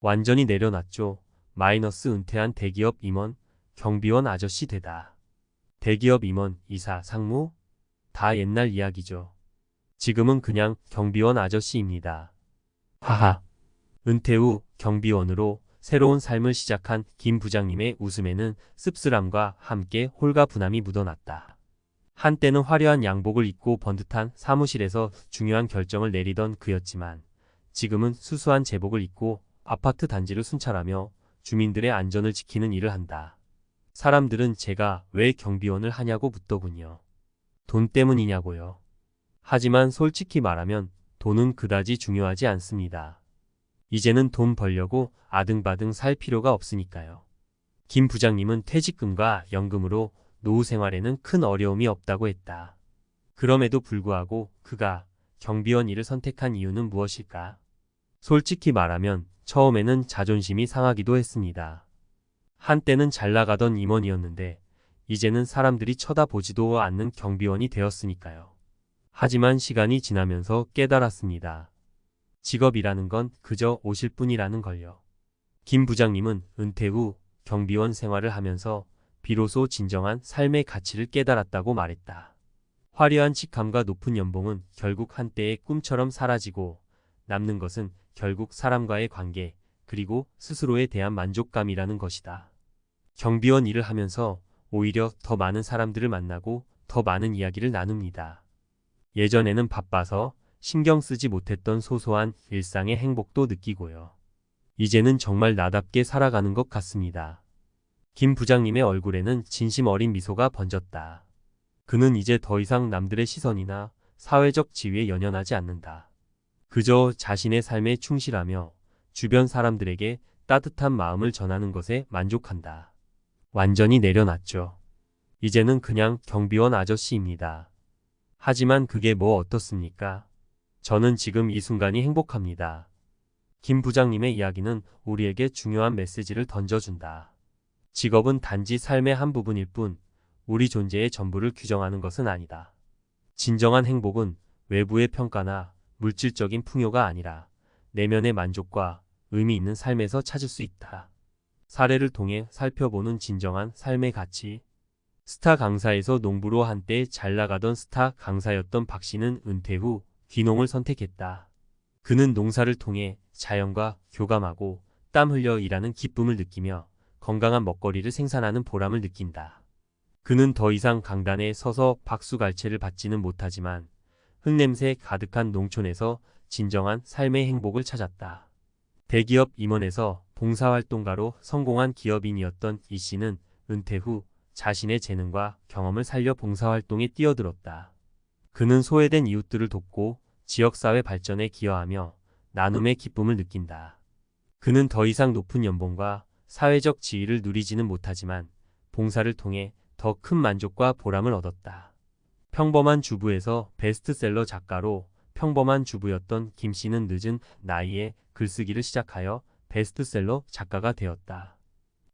완전히 내려놨죠. 마이너스 은퇴한 대기업 임원, 경비원 아저씨 되다. 대기업 임원, 이사, 상무? 다 옛날 이야기죠. 지금은 그냥 경비원 아저씨입니다. 하하. 은퇴 후 경비원으로 새로운 삶을 시작한 김 부장님의 웃음에는 씁쓸함과 함께 홀가분함이 묻어났다. 한때는 화려한 양복을 입고 번듯한 사무실에서 중요한 결정을 내리던 그였지만 지금은 수수한 제복을 입고 아파트 단지를 순찰하며 주민들의 안전을 지키는 일을 한다. 사람들은 제가 왜 경비원을 하냐고 묻더군요. 돈 때문이냐고요. 하지만 솔직히 말하면 돈은 그다지 중요하지 않습니다. 이제는 돈 벌려고 아등바등 살 필요가 없으니까요. 김 부장님은 퇴직금과 연금으로 노후 생활에는 큰 어려움이 없다고 했다. 그럼에도 불구하고 그가 경비원 일을 선택한 이유는 무엇일까? 솔직히 말하면 처음에는 자존심이 상하기도 했습니다. 한때는 잘 나가던 임원이었는데 이제는 사람들이 쳐다보지도 않는 경비원이 되었으니까요. 하지만 시간이 지나면서 깨달았습니다. 직업이라는 건 그저 옷일 뿐이라는 걸요. 김 부장님은 은퇴 후 경비원 생활을 하면서 비로소 진정한 삶의 가치를 깨달았다고 말했다. 화려한 직함과 높은 연봉은 결국 한때의 꿈처럼 사라지고 남는 것은 결국 사람과의 관계 그리고 스스로에 대한 만족감이라는 것이다. 경비원 일을 하면서 오히려 더 많은 사람들을 만나고 더 많은 이야기를 나눕니다. 예전에는 바빠서 신경 쓰지 못했던 소소한 일상의 행복도 느끼고요. 이제는 정말 나답게 살아가는 것 같습니다. 김 부장님의 얼굴에는 진심 어린 미소가 번졌다. 그는 이제 더 이상 남들의 시선이나 사회적 지위에 연연하지 않는다. 그저 자신의 삶에 충실하며 주변 사람들에게 따뜻한 마음을 전하는 것에 만족한다. 완전히 내려놨죠. 이제는 그냥 경비원 아저씨입니다. 하지만 그게 뭐 어떻습니까? 저는 지금 이 순간이 행복합니다. 김 부장님의 이야기는 우리에게 중요한 메시지를 던져준다. 직업은 단지 삶의 한 부분일 뿐 우리 존재의 전부를 규정하는 것은 아니다. 진정한 행복은 외부의 평가나 물질적인 풍요가 아니라 내면의 만족과 의미 있는 삶에서 찾을 수 있다. 사례를 통해 살펴보는 진정한 삶의 가치. 스타 강사에서 농부로 한때 잘 나가던 스타 강사였던 박 씨는 은퇴 후 귀농을 선택했다. 그는 농사를 통해 자연과 교감하고 땀 흘려 일하는 기쁨을 느끼며 건강한 먹거리를 생산하는 보람을 느낀다. 그는 더 이상 강단에 서서 박수갈채를 받지는 못하지만 흙냄새 가득한 농촌에서 진정한 삶의 행복을 찾았다. 대기업 임원에서 봉사활동가로 성공한 기업인이었던 이 씨는 은퇴 후 자신의 재능과 경험을 살려 봉사활동에 뛰어들었다. 그는 소외된 이웃들을 돕고 지역사회 발전에 기여하며 나눔의 기쁨을 느낀다. 그는 더 이상 높은 연봉과 사회적 지위를 누리지는 못하지만 봉사를 통해 더 큰 만족과 보람을 얻었다. 평범한 주부에서 베스트셀러 작가로 평범한 주부였던 김 씨는 늦은 나이에 글쓰기를 시작하여 베스트셀러 작가가 되었다.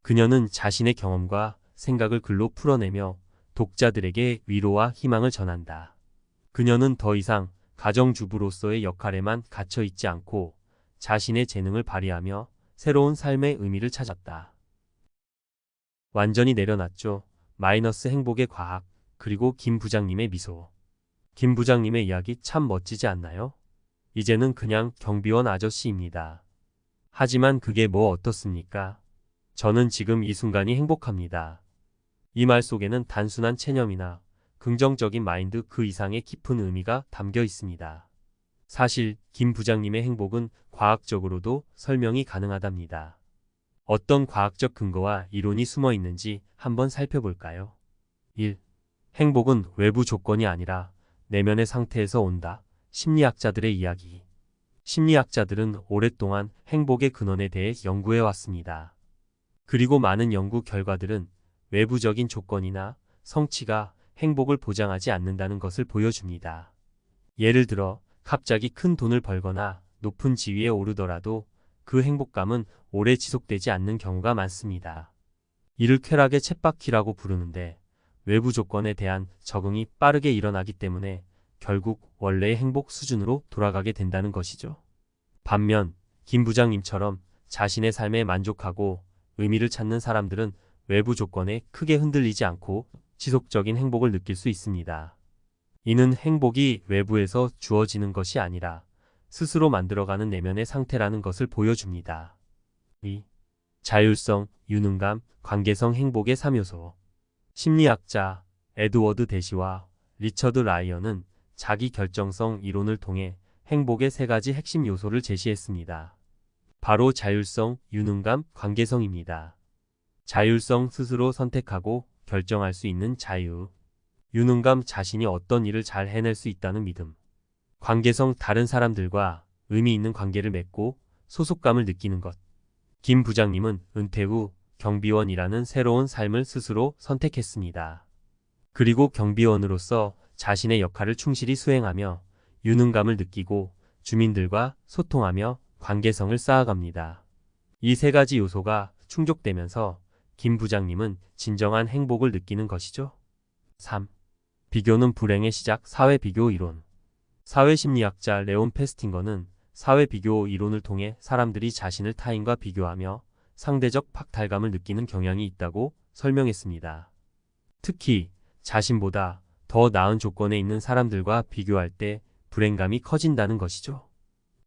그녀는 자신의 경험과 생각을 글로 풀어내며 독자들에게 위로와 희망을 전한다. 그녀는 더 이상 가정주부로서의 역할에만 갇혀 있지 않고 자신의 재능을 발휘하며 새로운 삶의 의미를 찾았다. 완전히 내려놨죠. 마이너스 행복의 과학, 그리고 김 부장님의 미소. 김 부장님의 이야기 참 멋지지 않나요? 이제는 그냥 경비원 아저씨입니다. 하지만 그게 뭐 어떻습니까? 저는 지금 이 순간이 행복합니다. 이 말 속에는 단순한 체념이나 긍정적인 마인드 그 이상의 깊은 의미가 담겨 있습니다. 사실 김 부장님의 행복은 과학적으로도 설명이 가능하답니다. 어떤 과학적 근거와 이론이 숨어 있는지 한번 살펴볼까요? 1. 행복은 외부 조건이 아니라 내면의 상태에서 온다. 심리학자들의 이야기. 심리학자들은 오랫동안 행복의 근원에 대해 연구해 왔습니다. 그리고 많은 연구 결과들은 외부적인 조건이나 성취가 행복을 보장하지 않는다는 것을 보여줍니다. 예를 들어 갑자기 큰 돈을 벌거나 높은 지위에 오르더라도 그 행복감은 오래 지속되지 않는 경우가 많습니다. 이를 쾌락의 쳇바퀴라고 부르는데 외부 조건에 대한 적응이 빠르게 일어나기 때문에 결국 원래의 행복 수준으로 돌아가게 된다는 것이죠. 반면 김 부장님처럼 자신의 삶에 만족하고 의미를 찾는 사람들은 외부 조건에 크게 흔들리지 않고 지속적인 행복을 느낄 수 있습니다. 이는 행복이 외부에서 주어지는 것이 아니라 스스로 만들어가는 내면의 상태라는 것을 보여줍니다. 이 자율성, 유능감, 관계성 행복의 3요소. 심리학자 에드워드 대시와 리처드 라이언은 자기 결정성 이론을 통해 행복의 3가지 핵심 요소를 제시했습니다. 바로 자율성, 유능감, 관계성입니다. 자율성, 스스로 선택하고 결정할 수 있는 자유. 유능감, 자신이 어떤 일을 잘 해낼 수 있다는 믿음. 관계성, 다른 사람들과 의미 있는 관계를 맺고 소속감을 느끼는 것. 김 부장님은 은퇴 후 경비원이라는 새로운 삶을 스스로 선택했습니다. 그리고 경비원으로서 자신의 역할을 충실히 수행하며 유능감을 느끼고 주민들과 소통하며 관계성을 쌓아갑니다. 이 3가지 요소가 충족되면서 김 부장님은 진정한 행복을 느끼는 것이죠. 3. 비교는 불행의 시작. 사회비교 이론. 사회심리학자 레온 페스팅거는 사회비교 이론을 통해 사람들이 자신을 타인과 비교하며 상대적 박탈감을 느끼는 경향이 있다고 설명했습니다. 특히 자신보다 더 나은 조건에 있는 사람들과 비교할 때 불행감이 커진다는 것이죠.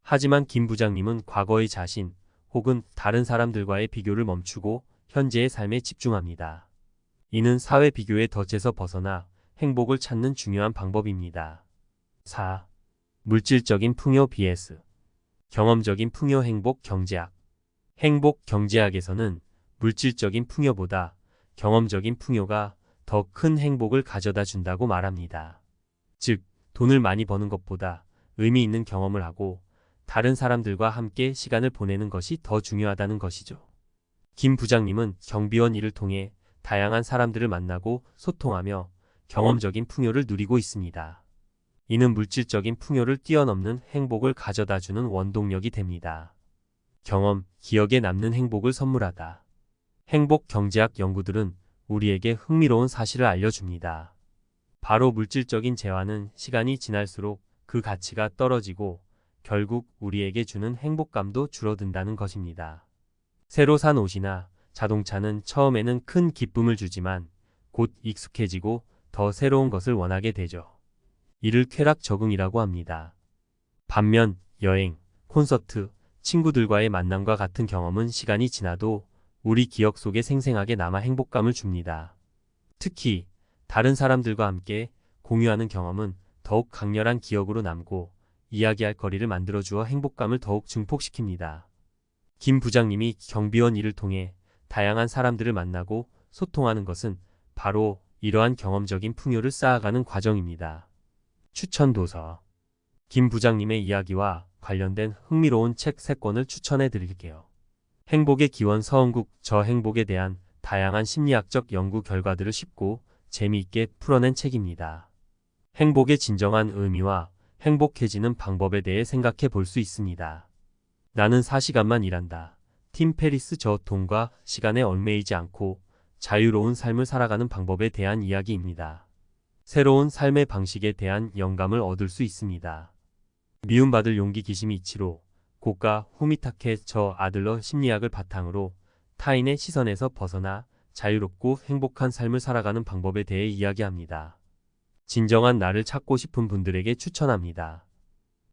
하지만 김 부장님은 과거의 자신 혹은 다른 사람들과의 비교를 멈추고 현재의 삶에 집중합니다. 이는 사회 비교의 덫에서 벗어나 행복을 찾는 중요한 방법입니다. 4. 물질적인 풍요 vs 경험적인 풍요. 행복 경제학. 행복 경제학에서는 물질적인 풍요보다 경험적인 풍요가 더 큰 행복을 가져다 준다고 말합니다. 즉, 돈을 많이 버는 것보다 의미 있는 경험을 하고 다른 사람들과 함께 시간을 보내는 것이 더 중요하다는 것이죠. 김 부장님은 경비원 일을 통해 다양한 사람들을 만나고 소통하며 경험적인 풍요를 누리고 있습니다. 이는 물질적인 풍요를 뛰어넘는 행복을 가져다주는 원동력이 됩니다. 경험, 기억에 남는 행복을 선물하다. 행복 경제학 연구들은 우리에게 흥미로운 사실을 알려줍니다. 바로 물질적인 재화는 시간이 지날수록 그 가치가 떨어지고 결국 우리에게 주는 행복감도 줄어든다는 것입니다. 새로 산 옷이나 자동차는 처음에는 큰 기쁨을 주지만 곧 익숙해지고 더 새로운 것을 원하게 되죠. 이를 쾌락 적응이라고 합니다. 반면 여행, 콘서트, 친구들과의 만남과 같은 경험은 시간이 지나도 우리 기억 속에 생생하게 남아 행복감을 줍니다. 특히 다른 사람들과 함께 공유하는 경험은 더욱 강렬한 기억으로 남고 이야기할 거리를 만들어주어 행복감을 더욱 증폭시킵니다. 김 부장님이 경비원 일을 통해 다양한 사람들을 만나고 소통하는 것은 바로 이러한 경험적인 풍요를 쌓아가는 과정입니다. 추천 도서. 김 부장님의 이야기와 관련된 흥미로운 책 3권을 추천해 드릴게요. 행복의 기원 서은국 저 행복에 대한 다양한 심리학적 연구 결과들을 쉽고 재미있게 풀어낸 책입니다. 행복의 진정한 의미와 행복해지는 방법에 대해 생각해 볼 수 있습니다. 나는 4시간만 일한다. 팀 페리스 저 돈과 시간에 얽매이지 않고 자유로운 삶을 살아가는 방법에 대한 이야기입니다. 새로운 삶의 방식에 대한 영감을 얻을 수 있습니다. 미움받을 용기 기시미 이치로 고가 후미타케 저 아들러 심리학을 바탕으로 타인의 시선에서 벗어나 자유롭고 행복한 삶을 살아가는 방법에 대해 이야기합니다. 진정한 나를 찾고 싶은 분들에게 추천합니다.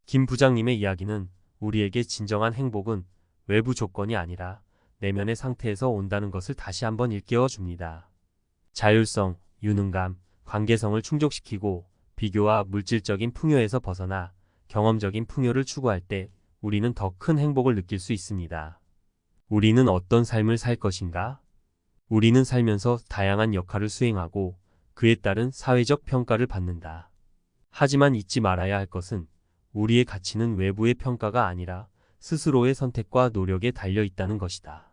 김 부장님의 이야기는 우리에게 진정한 행복은 외부 조건이 아니라 내면의 상태에서 온다는 것을 다시 한번 일깨워 줍니다. 자율성, 유능감, 관계성을 충족시키고 비교와 물질적인 풍요에서 벗어나 경험적인 풍요를 추구할 때 우리는 더 큰 행복을 느낄 수 있습니다. 우리는 어떤 삶을 살 것인가? 우리는 살면서 다양한 역할을 수행하고 그에 따른 사회적 평가를 받는다. 하지만 잊지 말아야 할 것은 우리의 가치는 외부의 평가가 아니라 스스로의 선택과 노력에 달려 있다는 것이다.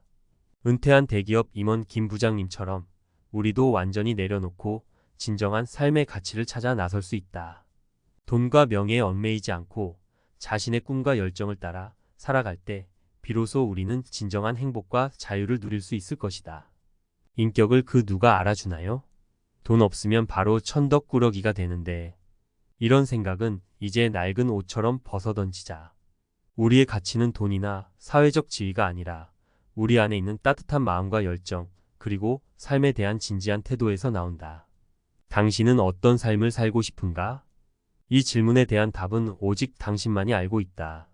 은퇴한 대기업 임원 김 부장님처럼 우리도 완전히 내려놓고 진정한 삶의 가치를 찾아 나설 수 있다. 돈과 명예에 얽매이지 않고 자신의 꿈과 열정을 따라 살아갈 때 비로소 우리는 진정한 행복과 자유를 누릴 수 있을 것이다. 인격을 그 누가 알아주나요? 돈 없으면 바로 천덕꾸러기가 되는데 이런 생각은 이제 낡은 옷처럼 벗어던지자. 우리의 가치는 돈이나 사회적 지위가 아니라 우리 안에 있는 따뜻한 마음과 열정, 그리고 삶에 대한 진지한 태도에서 나온다. 당신은 어떤 삶을 살고 싶은가? 이 질문에 대한 답은 오직 당신만이 알고 있다.